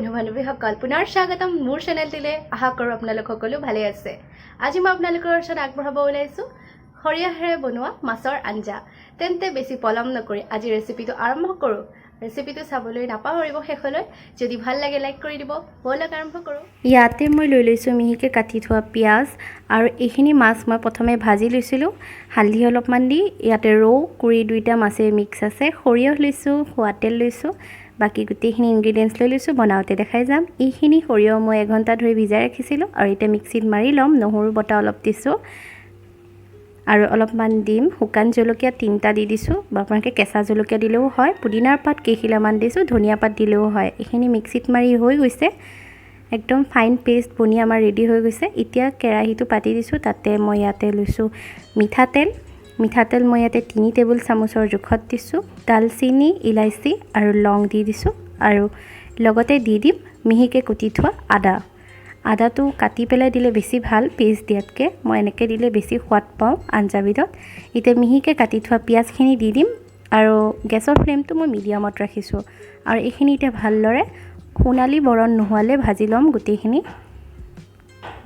বন্ধু বান্ধৱীসকল পুনৰ স্বাগতম মোৰ চেনেলটিলৈ আশা কৰোঁ আপোনালোক সকলো ভালে আছে আজি মই আপোনালোকৰ ওচৰত আগবঢ়াব ওলাইছোঁ সৰিয়হেৰে বনোৱা মাছৰ আঞ্জা তেন্তে বেছি পলম নকৰি আজি ৰেচিপিটো আৰম্ভ কৰোঁ ৰেচিপিটো চাবলৈ নাপাহৰিব শেষলৈ যদি ভাল লাগে লাইক কৰি দিব বলক আৰম্ভ কৰোঁ ইয়াতে মই লৈ লৈছোঁ মিহিকে কাটি থোৱা পিয়াজ আৰু এইখিনি মাছ মই প্ৰথমে ভাজি লৈছিলোঁ হালধি অলপমান দি ইয়াতে ৰৌ কুৰি দুইটা মাছে মিক্স আছে সৰিয়হ লৈছোঁ খোৱা তেল লৈছোঁ বাকি গোটেইখিনি ইনগ্ৰেডিয়েন্টছ লৈ লৈছোঁ বনাওঁতে দেখাই যাম এইখিনি সৰিয়হ মই 1 ঘণ্টা ধৰি ভিজাই ৰাখিছিলোঁ আৰু এটা মিক্সিত মাৰি লম নহৰু বটা অলপ দিছোঁ আৰু অলপমান দিম শুকান জলকীয়া 3টা দি দিছোঁ বা আপোনালোকে কেঁচা জলকীয়া দিলেও হয় পুদিনাৰ পাত কেইখিলামান দিছোঁ ধনিয়া পাত দিলেও হয় এইখিনি মিক্সিত মাৰি হৈ গৈছে একদম ফাইন পেষ্ট বনি আমাৰ ৰেডি হৈ গৈছে এতিয়া কেৰাহীটো পাতি দিছোঁ তাতে মই ইয়াতে লৈছোঁ মিঠাতেল মই ইয়াতে 3 টেবুল চামুচৰ জোখত দিছোঁ দালচিনি ইলাইচি আৰু লং দি দিছোঁ আৰু লগতে দি দিম মিহিকে কুটি থোৱা আদাটো কাটি পেলাই দিলে বেছি ভাল পেষ্ট দিয়াতকৈ মই এনেকৈ দিলে বেছি সোৱাদ পাওঁ আঞ্জাবিধত এতিয়া মিহিকে কাটি থোৱা পিঁয়াজখিনি দি দিম আৰু গেছৰ ফ্লেমটো মই মিডিয়ামত ৰাখিছোঁ আৰু এইখিনি এতিয়া ভালদৰে সোণালী বৰণ নোহোৱালে ভাজি ল'ম গোটেইখিনি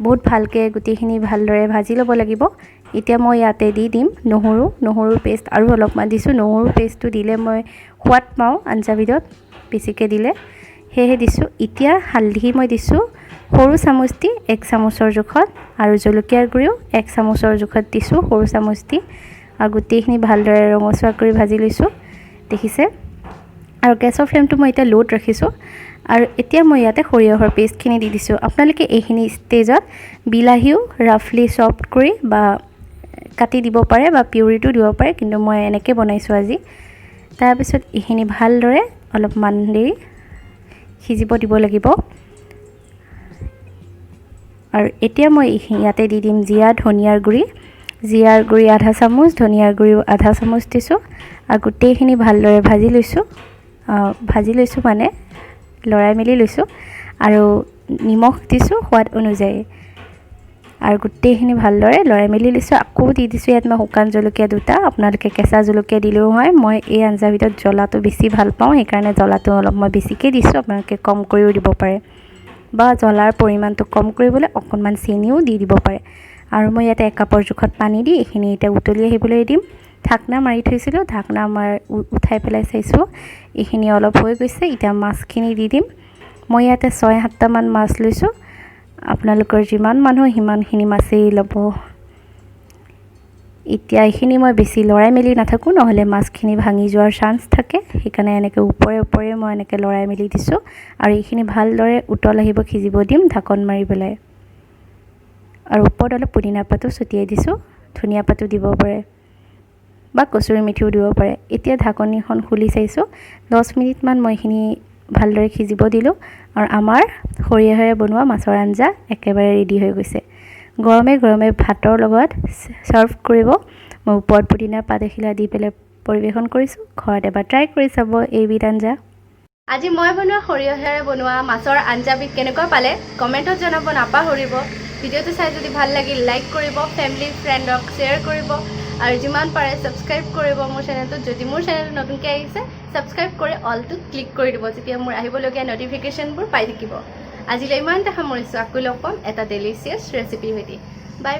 বহুত ভালকৈ গোটেইখিনি ভালদৰে ভাজি ল'ব লাগিব এতিয়া মই ইয়াতে দি দিম নহৰুৰ পেষ্ট আৰু অলপমান দিছোঁ নহৰুৰ পেষ্টটো দিলে মই সোৱাদ পাওঁ আঞ্জাবিধত বেছিকৈ দিলে সেয়েহে দিছোঁ এতিয়া হালধি মই দিছোঁ সৰু চামুচ দি 1 চামুচৰ জোখত আৰু জলকীয়াৰ গুড়িও 1 চামুচৰ জোখত দিছোঁ সৰু চামুচ দি আৰু গোটেইখিনি ভালদৰে ৰঙচুৱা কৰি ভাজি লৈছোঁ দেখিছে আৰু গেছৰ ফ্লেমটো মই এতিয়া লোত ৰাখিছোঁ আৰু এতিয়া মই ইয়াতে সৰিয়হৰ পেষ্টখিনি দি দিছোঁ আপোনালোকে এইখিনি ষ্টেজত বিলাহীও ৰাফলি চপড কৰি বা কাটি দিব পাৰে বা পিউৰিটো দিব পাৰে কিন্তু মই এনেকৈ বনাইছোঁ আজি তাৰপিছত এইখিনি ভালদৰে অলপমান দেৰি সিজিব দিব লাগিব আৰু এতিয়া মই ইয়াতে দি দিম ধনিয়াৰ গুড়ি আধা চামুচ ধনিয়াৰ গুড়িও আধা চামুচ দিছোঁ আৰু গোটেইখিনি ভালদৰে ভাজি লৈছোঁ মানে লৰাই মেলি লৈছোঁ আৰু নিমখ দিছোঁ সোৱাদ অনুযায়ী আৰু গোটেইখিনি ভালদৰে লৰাই মেলি লৈছোঁ আকৌ দি দিছোঁ ইয়াত মই শুকান জলকীয়া 2টা আপোনালোকে কেঁচা জলকীয়া দিলেও হয় মই এই আঞ্জাৰ ভিতৰত জ্বলাটো বেছি ভাল পাওঁ সেইকাৰণে জ্বলাটো অলপ মই বেছিকৈ দিছোঁ আপোনালোকে কম কৰিও দিব পাৰে বা জ্বলাৰ পৰিমাণটো কম কৰিবলৈ অকণমান চেনিও দি দিব পাৰে আৰু মই ইয়াতে 1 কাপৰ জোখত পানী দি এইখিনি এতিয়া উতলি আহিবলৈ দিম ঢাকনা মাৰি থৈছিলোঁ ঢাকনা উঠাই পেলাই চাইছোঁ এইখিনি অলপ হৈ গৈছে এতিয়া মাছখিনি দি দিম মই ইয়াতে 6-7টা মান মাছ লৈছোঁ আপোনালোকৰ যিমান মানুহ সিমানখিনি মাছেই ল'ব এতিয়া এইখিনি মই বেছি লৰাই মেলি নাথাকোঁ নহ'লে মাছখিনি ভাঙি যোৱাৰ চান্স থাকে সেইকাৰণে এনেকৈ ওপৰে মই এনেকৈ লৰাই মেলি দিছোঁ আৰু এইখিনি ভালদৰে উতল আহিব সিজিব দিম ঢাকন মাৰি পেলাই আৰু ওপৰত অলপ পুদিনা পাতো ছটিয়াই দিছোঁ ধনিয়া পাতো দিব পাৰে বা কচুৰি মেথিও দিব পাৰে এতিয়া ঢাকনিখন খুলি চাইছোঁ 10 মিনিটমান মই এইখিনি ভালদৰে সিজিব দিলোঁ আৰু আমাৰ সৰিয়হেৰে বনোৱা মাছৰ আঞ্জা একেবাৰে ৰেডি হৈ গৈছে গৰমে ভাতৰ লগত সাৰ্ভ কৰিব মই ওপৰত পুদিনা পাত এখিলা দি পেলাই পৰিৱেশন কৰিছোঁ ঘৰত এবাৰ ট্ৰাই কৰি চাব এইবিধ আঞ্জা আজি মই বনোৱা সৰিয়হেৰে বনোৱা মাছৰ আঞ্জাবিধ কেনেকুৱা পালে কমেণ্টত জনাব নাপাহৰিব ভিডিঅ'টো চাই যদি ভাল লাগিল লাইক কৰিব ফেমিলি ফ্ৰেণ্ডক শ্বেয়াৰ কৰিব আৰু যিমান পাৰে সাবস্ক্ৰাইব কৰিব মোৰ চেনেলটো যদি মোৰ চেনেলটো নতুনকৈ আহিছে সাবস্ক্ৰাইব কৰি অলটো ক্লিক কৰি দিব তেতিয়া মোৰ আহিবলগীয়া নটিফিকেশ্যনবোৰ পাই থাকিব আজিলৈ ইমানতে সামৰিছোঁ আকৌ লগ পাম এটা ডেলিচিয়াছ ৰেচিপিৰ সৈতে বাই